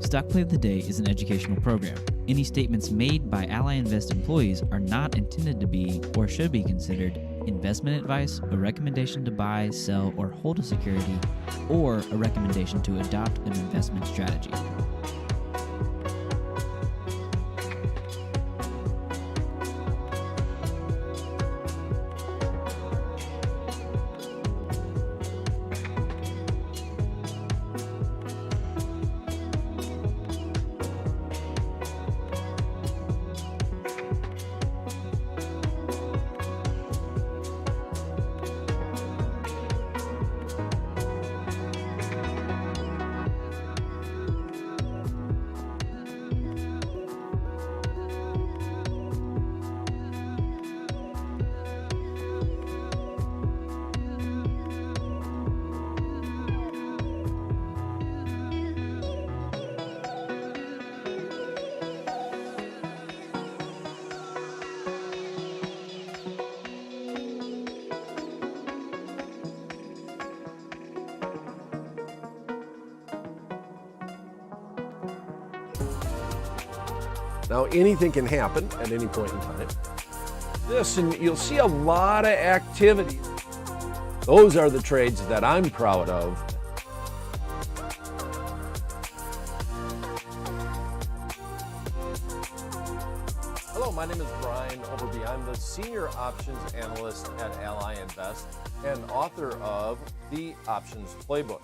Stock Play of the Day is an educational program. Any statements made by Ally Invest employees are not intended to be or should be considered investment advice, a recommendation to buy, sell, or hold a security, or a recommendation to adopt an investment strategy. Now, anything can happen at any point in time. And you'll see a lot of activity. Those are the trades that I'm proud of. Hello, my name is Brian Overby. I'm the Senior Options Analyst at Ally Invest and author of the Options Playbook.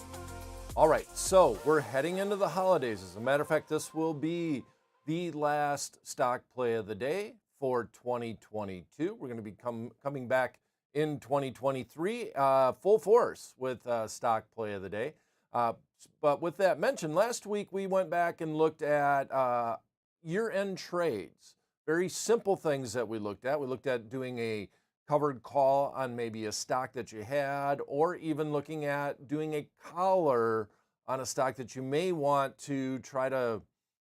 All right, so we're heading into the holidays. As a matter of fact, this will be the last stock play of the day for 2022. We're going to be coming back in 2023 full force with stock play of the day. But with that mentioned, last week we went back and looked at year-end trades. Very simple things that we looked at. We looked at doing a covered call on maybe a stock that you had, or even looking at doing a collar on a stock that you may want to try to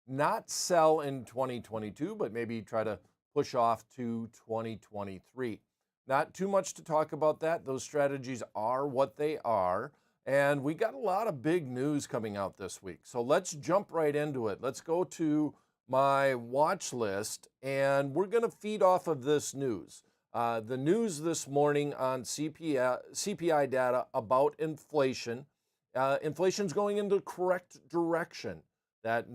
not sell in 2022, but maybe try to push off to 2023. Not too much to talk about that. Those strategies are what they are. And we got a lot of big news coming out this week. So let's jump right into it. Let's go to my watch list, and we're going to feed off of this news. The news this morning on CPI data about inflation. Inflation's going in the correct direction. That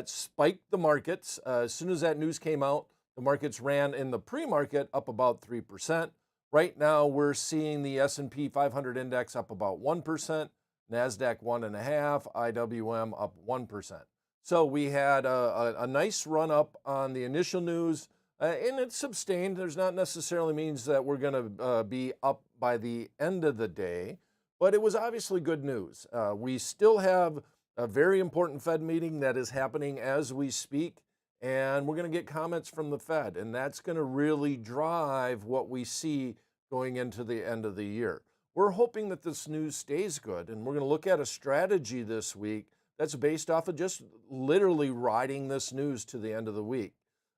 spiked the markets. As soon as that news came out, the markets ran in the pre-market up about 3%. Right now, we're seeing the S&P 500 index up about 1%, NASDAQ 1.5%, IWM up 1%. So we had a nice run up on the initial news, and it's sustained. There's not necessarily means that we're going to be up by the end of the day, but it was obviously good news. We still have a very important Fed meeting that is happening as we speak, and we're going to get comments from the Fed, and that's going to really drive what we see going into the end of the year. We're hoping that this news stays good, and we're going to look at a strategy this week that's based off of just literally riding this news to the end of the week.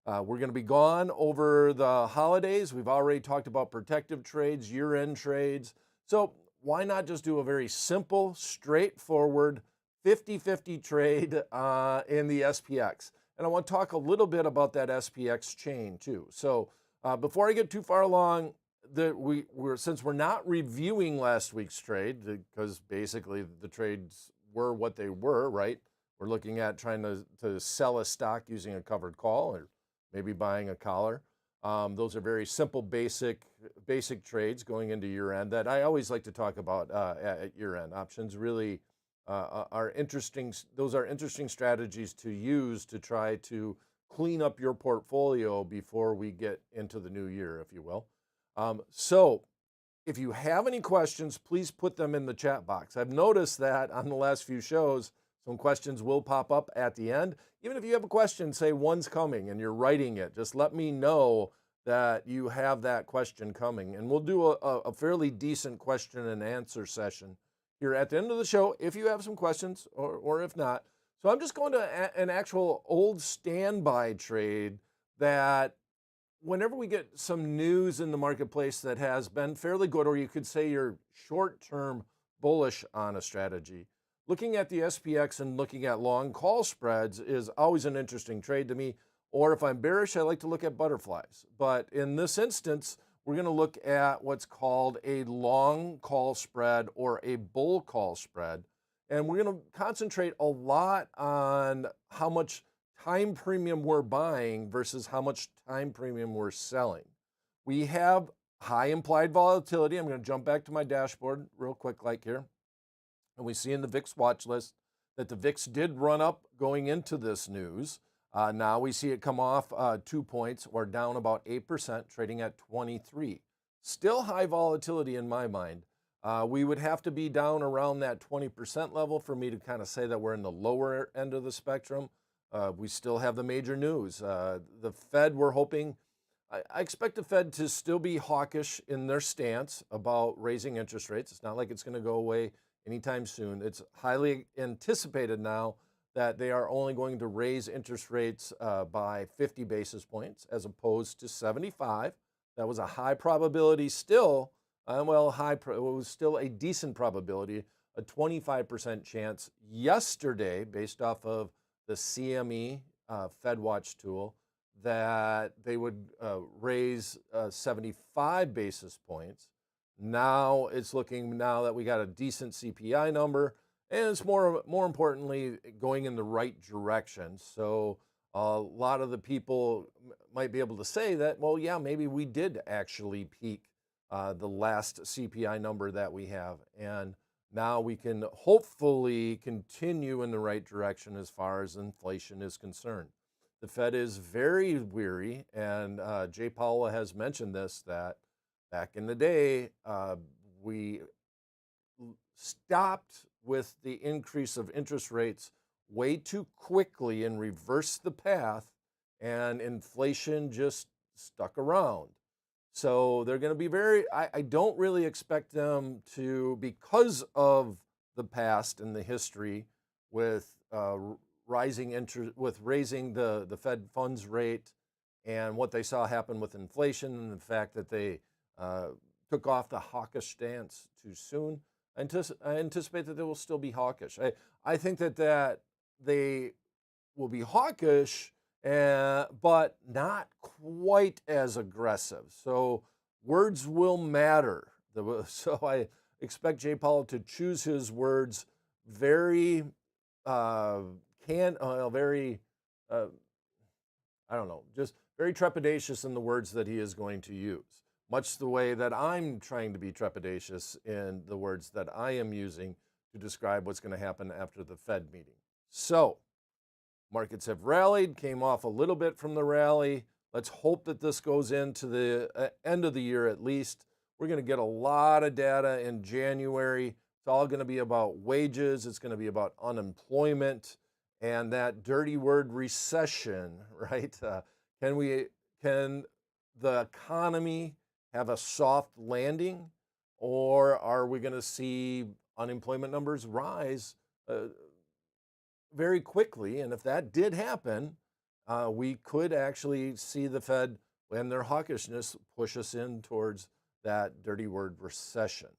We're going to be gone over the holidays. We've already talked about protective trades, year-end trades. So why not just do a very simple, straightforward 50-50 trade in the SPX? And I want to talk a little bit about that SPX chain too. So before I get too far along, since we're not reviewing last week's trade, because basically the trades were what they were, right? We're looking at trying to sell a stock using a covered call, or maybe buying a collar. Those are very simple, basic trades going into year-end that I always like to talk about at year-end. Options really are interesting. Those are interesting strategies to use to try to clean up your portfolio before we get into the new year, if you will. So if you have any questions, please put them in the chat box. I've noticed that on the last few shows, some questions will pop up at the end. Even if you have a question, say one's coming and you're writing it, just let me know that you have that question coming. And we'll do a fairly decent question and answer session here at the end of the show if you have some questions, or if not. So I'm just going to an actual old standby trade that whenever we get some news in the marketplace that has been fairly good, or you could say you're short-term bullish on a strategy, looking at the SPX and looking at long call spreads is always an interesting trade to me. Or if I'm bearish, I like to look at butterflies. But in this instance, we're going to look at what's called a long call spread or a bull call spread. And we're going to concentrate a lot on how much time premium we're buying versus how much time premium we're selling. We have high implied volatility. I'm going to jump back to my dashboard real quick like here. And we see in the VIX watch list that the VIX did run up going into this news. Now we see it come off 2 points or down about 8%, trading at 23. Still high volatility in my mind. We would have to be down around that 20% level for me to kind of say that we're in the lower end of the spectrum. We still have the major news. The Fed, we're hoping, I expect the Fed to still be hawkish in their stance about raising interest rates. It's not like it's going to go away anytime soon. It's highly anticipated now that they are only going to raise interest rates by 50 basis points as opposed to 75. That was a high probability still. It was still a decent probability, a 25% chance yesterday based off of the CME FedWatch tool that they would raise 75 basis points. Now it's looking, now that we got a decent CPI number, and it's more importantly going in the right direction. So a lot of the people might be able to say that, well, yeah, maybe we did actually peak the last CPI number that we have. And now we can hopefully continue in the right direction as far as inflation is concerned. The Fed is very weary, and Jay Powell has mentioned this, that back in the day, we stopped with the increase of interest rates way too quickly and reversed the path, and inflation just stuck around. So they're going to be I don't really expect them to, because of the past and the history with rising interest, with raising the Fed funds rate and what they saw happen with inflation and the fact that they took off the hawkish stance too soon. I anticipate that they will still be hawkish. I think that they will be hawkish, but not quite as aggressive. So words will matter. So I expect Jay Powell to choose his words very, just very trepidatious in the words that he is going to use. Much the way that I'm trying to be trepidatious in the words that I am using to describe what's going to happen after the Fed meeting. So markets have rallied, came off a little bit from the rally. Let's hope that this goes into the end of the year at least. We're going to get a lot of data in January. It's all going to be about wages. It's going to be about unemployment and that dirty word recession, right? Can the economy have a soft landing, or are we going to see unemployment numbers rise very quickly? And if that did happen, we could actually see the Fed and their hawkishness push us in towards that dirty word recession.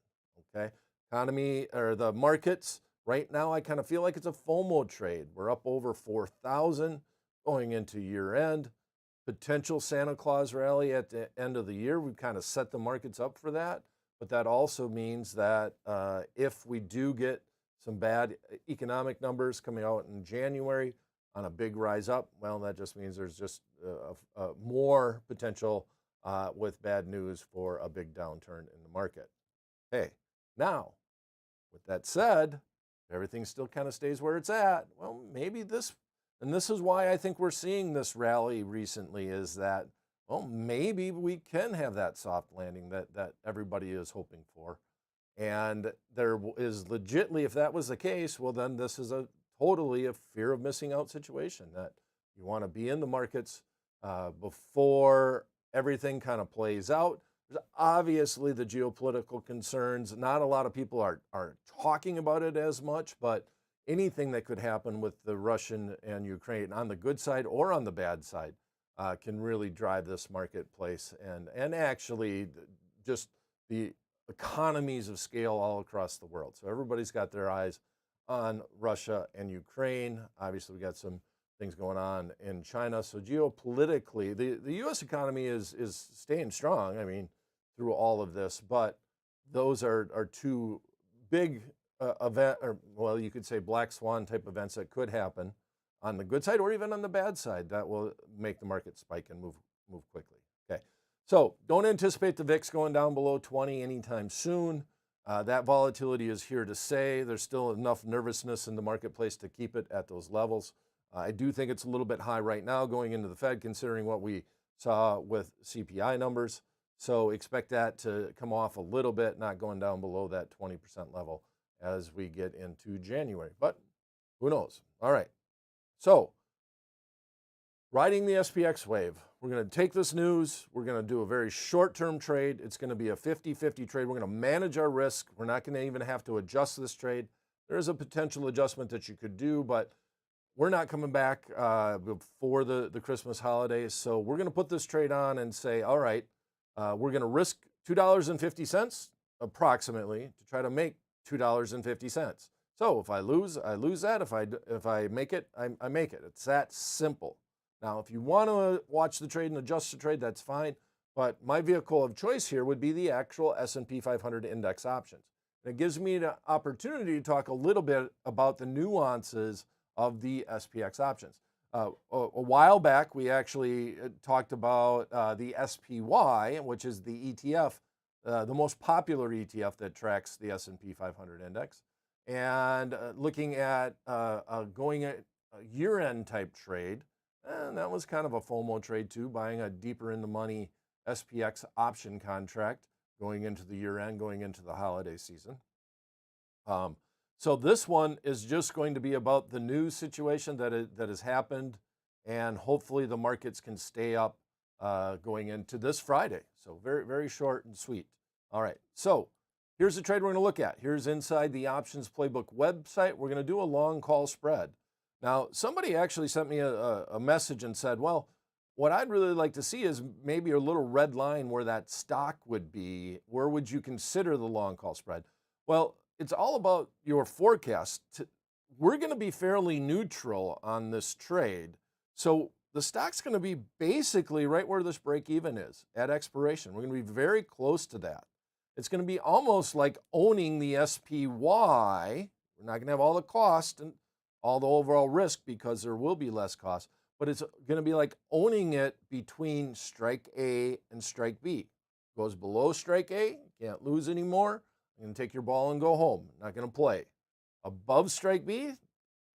Okay, economy or the markets right now, I kind of feel like it's a FOMO trade. We're up over 4,000 going into year end. Potential Santa Claus rally at the end of the year. We've kind of set the markets up for that. But that also means that if we do get some bad economic numbers coming out in January on a big rise up, well, that just means there's just more potential with bad news for a big downturn in the market. Hey, now, with that said, everything still kind of stays where it's at. Well, maybe this, and this is why I think we're seeing this rally recently, is that, well, maybe we can have that soft landing that everybody is hoping for. And there is legitimately, if that was the case, well, then this is totally a fear of missing out situation, that you want to be in the markets before everything kind of plays out. There's obviously the geopolitical concerns. Not a lot of people are talking about it as much, but anything that could happen with the Russian and Ukraine on the good side or on the bad side can really drive this marketplace and actually just the economies of scale all across the world. So everybody's got their eyes on Russia and Ukraine. Obviously, we got some things going on in China. So geopolitically, the U.S. economy is staying strong. I mean, through all of this, but those are two big event, or well, you could say black swan type events that could happen on the good side or even on the bad side that will make the market spike and move quickly. Okay, so don't anticipate the VIX going down below 20 anytime soon. That volatility is here to stay. There's still enough nervousness in the marketplace to keep it at those levels. I do think it's a little bit high right now going into the Fed, considering what we saw with CPI numbers. So expect that to come off a little bit, not going down below that 20% level as we get into January. But who knows? All right. So riding the SPX wave, we're going to take this news. We're going to do a very short-term trade. It's going to be a 50-50 trade. We're going to manage our risk. We're not going to even have to adjust this trade. There is a potential adjustment that you could do, but we're not coming back before the Christmas holidays. So we're going to put this trade on and say, all right, we're going to risk $2.50 approximately to try to make $2.50. So if I lose that. If I make it, I make it. It's that simple. Now, if you want to watch the trade and adjust the trade, that's fine. But my vehicle of choice here would be the actual S&P 500 index options. And it gives me the opportunity to talk a little bit about the nuances of the SPX options. A while back, we actually talked about the SPY, which is the ETF, the most popular ETF that tracks the S&P 500 index, and looking at going at a year-end type trade. And that was kind of a FOMO trade too, buying a deeper in the money SPX option contract going into the year end, going into the holiday season. So this one is just going to be about the news situation that has happened, and hopefully the markets can stay up going into this Friday. So very, very short and sweet. All right, so here's the trade we're going to look at. Here's inside the Options Playbook website. We're going to do a long call spread. Now, somebody actually sent me a message and said, well, what I'd really like to see is maybe a little red line where that stock would be. Where would you consider the long call spread? Well, it's all about your forecast. We're going to be fairly neutral on this trade. So the stock's going to be basically right where this break even is at expiration. We're going to be very close to that. It's going to be almost like owning the SPY. We're not going to have all the cost and all the overall risk because there will be less cost, but it's going to be like owning it between strike A and strike B. Goes below strike A, can't lose anymore. You're going to take your ball and go home. Not going to play. Above strike B,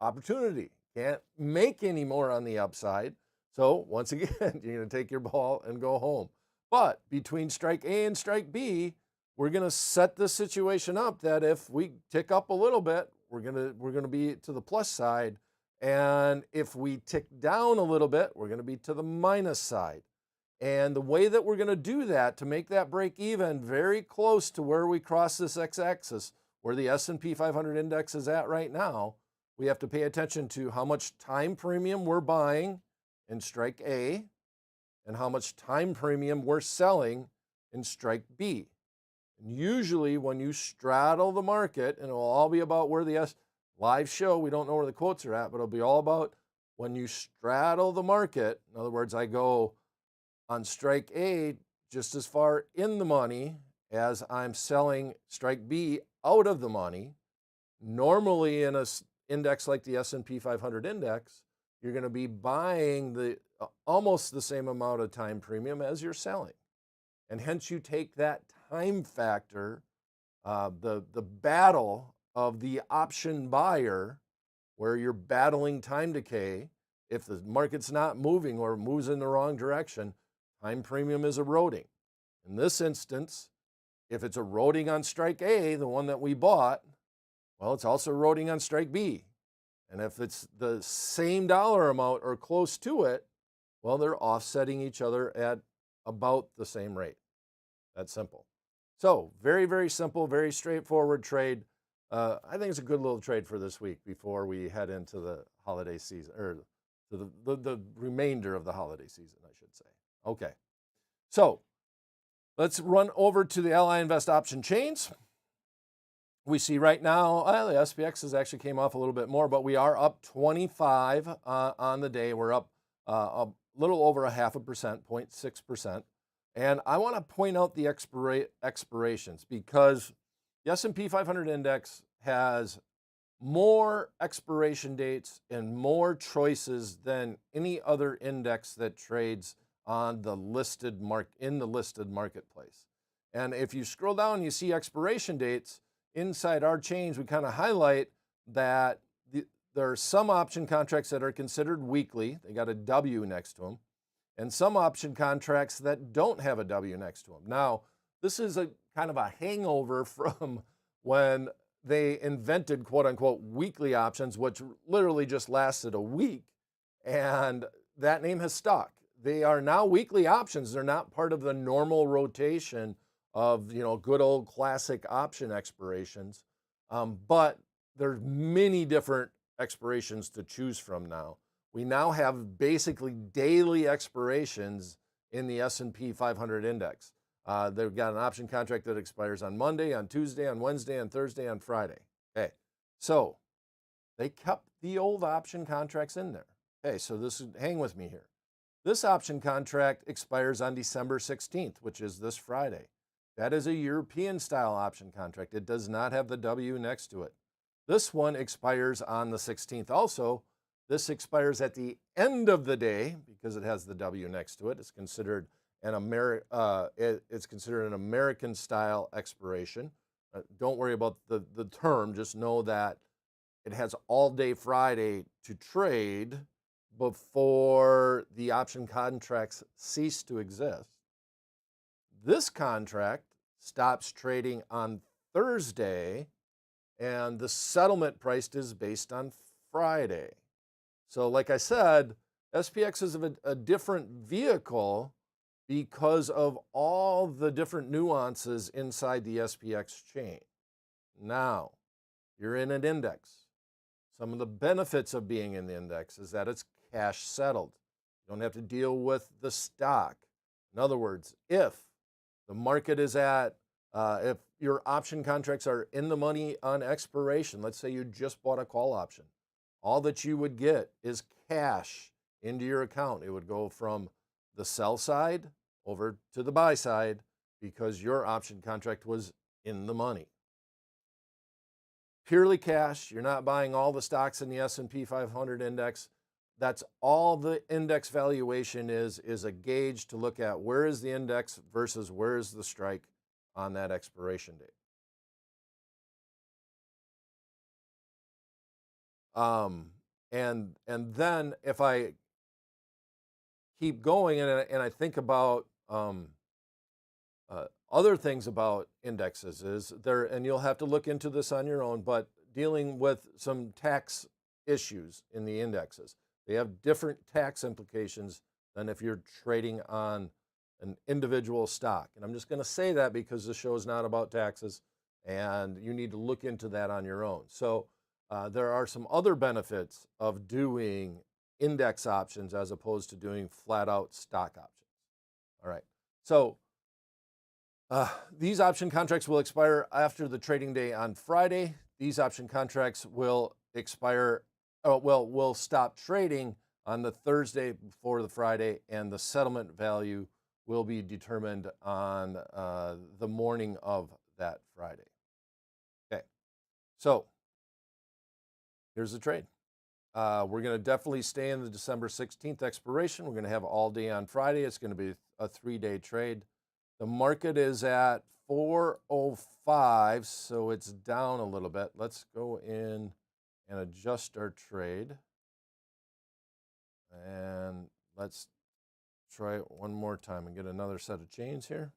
opportunity. Can't make any more on the upside. So once again, you're going to take your ball and go home. But between strike A and strike B, we're going to set the situation up that if we tick up a little bit, we're going to be to the plus side, and if we tick down a little bit, we're going to be to the minus side. And the way that we're going to do that to make that break even very close to where we cross this x-axis, where the S&P 500 index is at right now, we have to pay attention to how much time premium we're buying in strike A and how much time premium we're selling in strike B. And usually when you straddle the market, and it'll all be about where the live show, we don't know where the quotes are at, but it'll be all about when you straddle the market. In other words, I go on strike A just as far in the money as I'm selling strike B out of the money. Normally in an index like the S&P 500 index, you're going to be buying the almost the same amount of time premium as you're selling. And hence you take that time factor, the battle of the option buyer, where you're battling time decay. If the market's not moving or moves in the wrong direction, time premium is eroding. In this instance, if it's eroding on strike A, the one that we bought, well, it's also eroding on strike B. And if it's the same dollar amount or close to it, well, they're offsetting each other at about the same rate. That's simple. So very, very simple, very straightforward trade. I think it's a good little trade for this week before we head into the holiday season, or the remainder of the holiday season, I should say. Okay, so let's run over to the Ally Invest option chains. we see right now, the SPX has actually came off a little bit more, but we are up 25 on the day. We're up a little over 0.5%, 0.6%. And I want to point out the expirations because the S&P 500 index has more expiration dates and more choices than any other index that trades on the listed marketplace. And if you scroll down, you see expiration dates. Inside our change, we kind of highlight that there are some option contracts that are considered weekly. They got a W next to them. And some option contracts that don't have a W next to them. Now, this is a kind of a hangover from when they invented quote unquote weekly options, which literally just lasted a week. And that name has stuck. They are now weekly options. They're not part of the normal rotation of, good old classic option expirations. But there's many different expirations to choose from now. We now have basically daily expirations in the S&P 500 index. They've got an option contract that expires on Monday, on Tuesday, on Wednesday, on Thursday, on Friday. Okay, so they kept the old option contracts in there. Okay, so hang with me here. This option contract expires on December 16th, which is this Friday. That is a European style option contract. It does not have the W next to it. This one expires on the 16th also. This expires at the end of the day because it has the W next to it. It's considered an American style expiration. Don't worry about the term. Just know that it has all day Friday to trade before the option contracts cease to exist. This contract stops trading on Thursday, and the settlement price is based on Friday. So like I said, SPX is a different vehicle because of all the different nuances inside the SPX chain. Now, you're in an index. Some of the benefits of being in the index is that it's cash settled. You don't have to deal with the stock. In other words, if the market is if your option contracts are in the money on expiration, let's say you just bought a call option, all that you would get is cash into your account. It would go from the sell side over to the buy side because your option contract was in the money. Purely cash. You're not buying all the stocks in the S&P 500 index. That's all the index valuation is a gauge to look at where is the index versus where is the strike on that expiration date. And then if I keep going and I think about other things about indexes is there, and you'll have to look into this on your own, but dealing with some tax issues in the indexes. They have different tax implications than if you're trading on an individual stock. And I'm just going to say that because the show is not about taxes and you need to look into that on your own. So there are some other benefits of doing index options as opposed to doing flat out stock options. All right. So these option contracts will expire after the trading day on Friday. These option contracts will expire, will stop trading on the Thursday before the Friday, and the settlement value will be determined on the morning of that Friday. Okay, so here's the trade. We're going to definitely stay in the December 16th expiration. We're going to have all day on Friday. It's going to be a 3-day trade. The market is at 405, so it's down a little bit. Let's go in and adjust our trade. And let's try it one more time and get another set of chains here.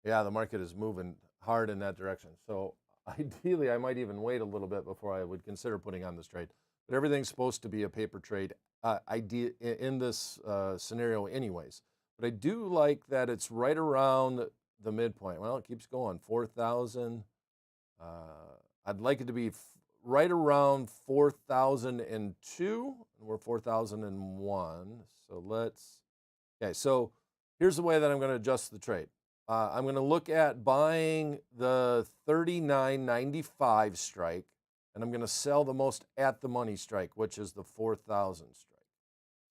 Yeah, the market is moving hard in that direction. So ideally, I might even wait a little bit before I would consider putting on this trade. But everything's supposed to be a paper trade in this scenario anyways. But I do like that it's right around the midpoint. Well, it keeps going, 4,000. I'd like it to be right around 4,002, and we're 4,001. So okay, so here's the way that I'm going to adjust the trade. I'm going to look at buying the 39.95 strike, and I'm going to sell the most at the money strike, which is the 4,000 strike.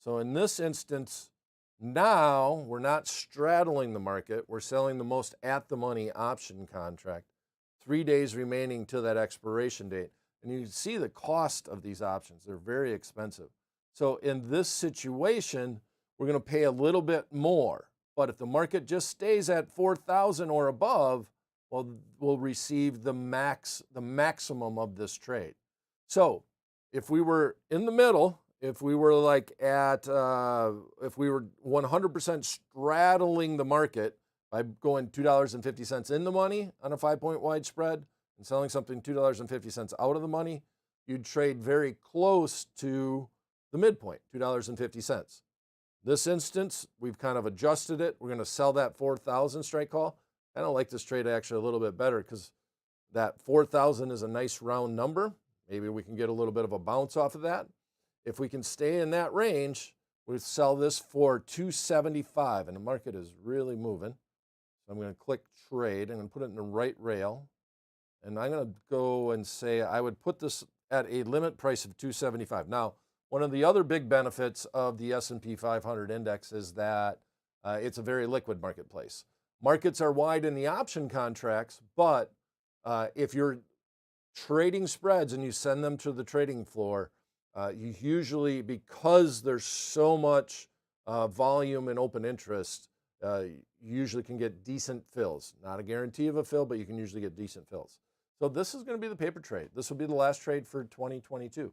So in this instance, now we're not straddling the market. We're selling the most at the money option contract. 3 days remaining to that expiration date. And you can see the cost of these options. They're very expensive. So in this situation, we're going to pay a little bit more. But if the market just stays at 4,000 or above, well, we'll receive the maximum of this trade. So if we were in the middle, if we were like at, if we were 100% straddling the market by going $2.50 in the money on a 5-point wide spread and selling something $2.50 out of the money, you'd trade very close to the midpoint, $2.50. This instance, we've kind of adjusted it. We're going to sell that 4,000 strike call. I don't like this trade actually a little bit better because that 4,000 is a nice round number. Maybe we can get a little bit of a bounce off of that. If we can stay in that range, we sell this for $2.75, and the market is really moving. So I'm going to click trade. I'm going to put it in the right rail, and I'm going to go and say I would put this at a limit price of $2.75. Now, one of the other big benefits of the S&P 500 index is that it's a very liquid marketplace. Markets are wide in the option contracts, but if you're trading spreads and you send them to the trading floor, you usually, because there's so much volume and open interest, you usually can get decent fills. Not a guarantee of a fill, but you can usually get decent fills. So this is going to be the paper trade. This will be the last trade for 2022.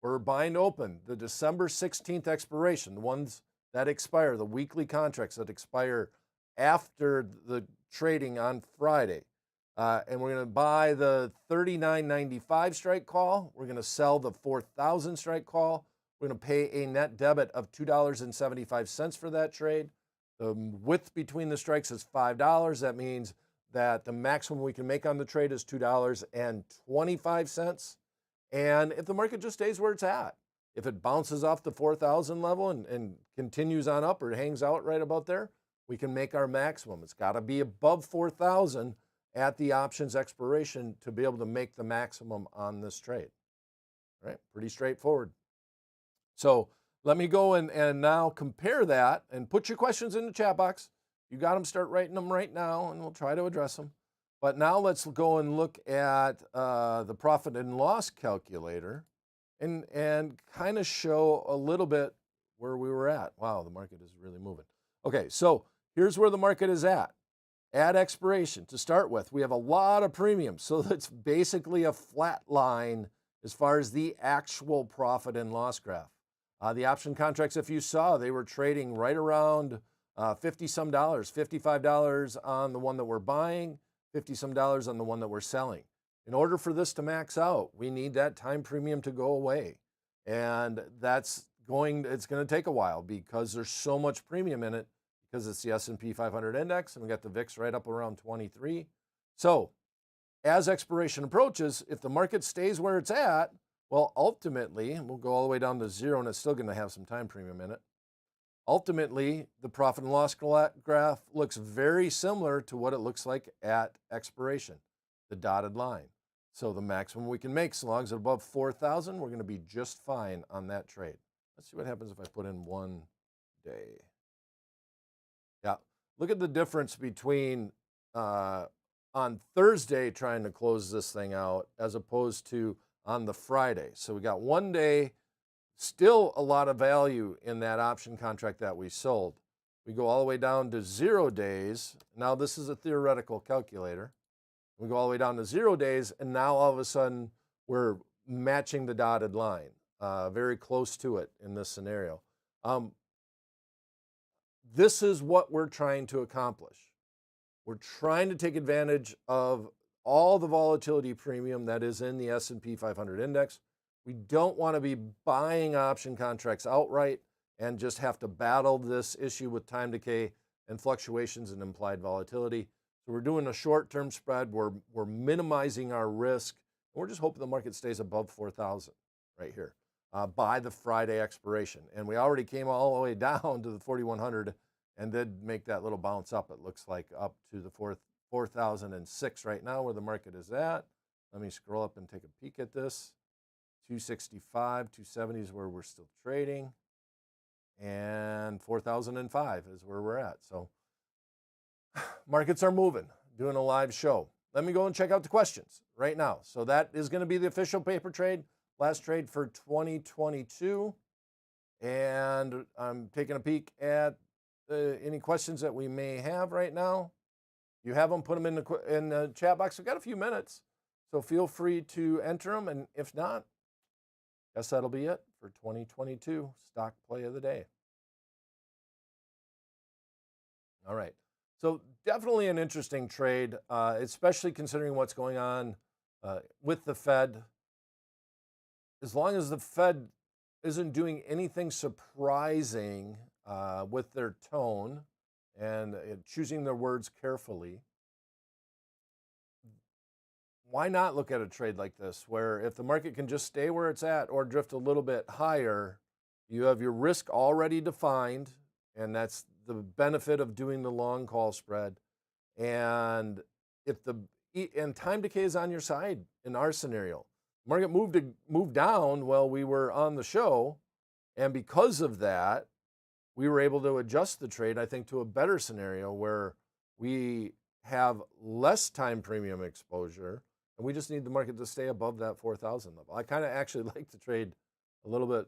We're buying open the December 16th expiration, the ones that expire, the weekly contracts that expire after the trading on Friday. And we're going to buy the 39.95 strike call. We're going to sell the 4,000 strike call. We're going to pay a net debit of $2.75 for that trade. The width between the strikes is $5. That means that the maximum we can make on the trade is $2.25. And if the market just stays where it's at, if it bounces off the 4,000 level and continues on up or hangs out right about there, we can make our maximum. It's got to be above 4,000 at the options expiration to be able to make the maximum on this trade. All right, pretty straightforward. So let me go and now compare that and put your questions in the chat box. You got them, start writing them right now, and we'll try to address them. But now let's go and look at the profit and loss calculator and kind of show a little bit where we were at. Wow, the market is really moving. Okay, so here's where the market is at expiration. To start with, we have a lot of premiums. So that's basically a flat line as far as the actual profit and loss graph. The option contracts, if you saw, they were trading right around 50 some dollars, $55 on the one that we're buying, 50 some dollars on the one that we're selling. In order for this to max out, we need that time premium to go away. And it's going to take a while because there's so much premium in it because it's the S&P 500 index and we got the VIX right up around 23. So as expiration approaches, if the market stays where it's at, well, ultimately, we'll go all the way down to zero and it's still going to have some time premium in it. Ultimately, the profit and loss graph looks very similar to what it looks like at expiration, the dotted line. So the maximum we can make, so long as it's above 4,000, we're going to be just fine on that trade. Let's see what happens if I put in 1 day. Yeah, look at the difference between on Thursday trying to close this thing out as opposed to on the Friday. So we got 1 day. Still a lot of value in that option contract that we sold. We go all the way down to 0 days. Now this is a theoretical calculator. We go all the way down to 0 days, and now all of a sudden we're matching the dotted line, very close to it in this scenario. This is what we're trying to accomplish. We're trying to take advantage of all the volatility premium that is in the S&P 500 index. We don't want to be buying option contracts outright and just have to battle this issue with time decay and fluctuations in implied volatility. So we're doing a short-term spread. We're minimizing our risk. We're just hoping the market stays above 4,000 right here by the Friday expiration. And we already came all the way down to the 4,100 and did make that little bounce up. It looks like up to the 4,006 right now where the market is at. Let me scroll up and take a peek at this. 265, 270 is where we're still trading, and 4,005 is where we're at. So markets are moving, doing a live show. Let me go and check out the questions right now. So that is going to be the official paper trade, last trade for 2022. And I'm taking a peek at any questions that we may have right now. You have them, put them in the chat box. We've got a few minutes, so feel free to enter them. And if not, guess that'll be it for 2022 stock play of the day. All right. So definitely an interesting trade, especially considering what's going on with the Fed. As long as the Fed isn't doing anything surprising with their tone and choosing their words carefully, why not look at a trade like this where if the market can just stay where it's at or drift a little bit higher, you have your risk already defined, and that's the benefit of doing the long call spread. And if and time decay is on your side in our scenario, market moved down while we were on the show, and because of that, we were able to adjust the trade, I think, to a better scenario where we have less time premium exposure, and we just need the market to stay above that 4,000 level. I kind of actually like the trade a little bit.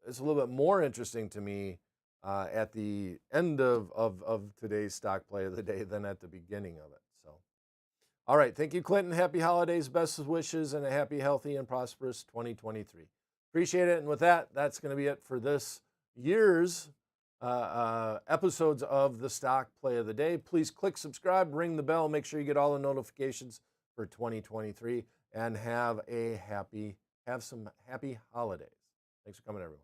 It's a little bit more interesting to me at the end of today's stock play of the day than at the beginning of it. So, all right. Thank you, Clinton. Happy holidays, best wishes, and a happy, healthy, and prosperous 2023. Appreciate it. And with that, that's going to be it for this year's episodes of the stock play of the day. Please click subscribe, ring the bell, make sure you get all the notifications for 2023, and have some happy holidays. Thanks for coming, everyone.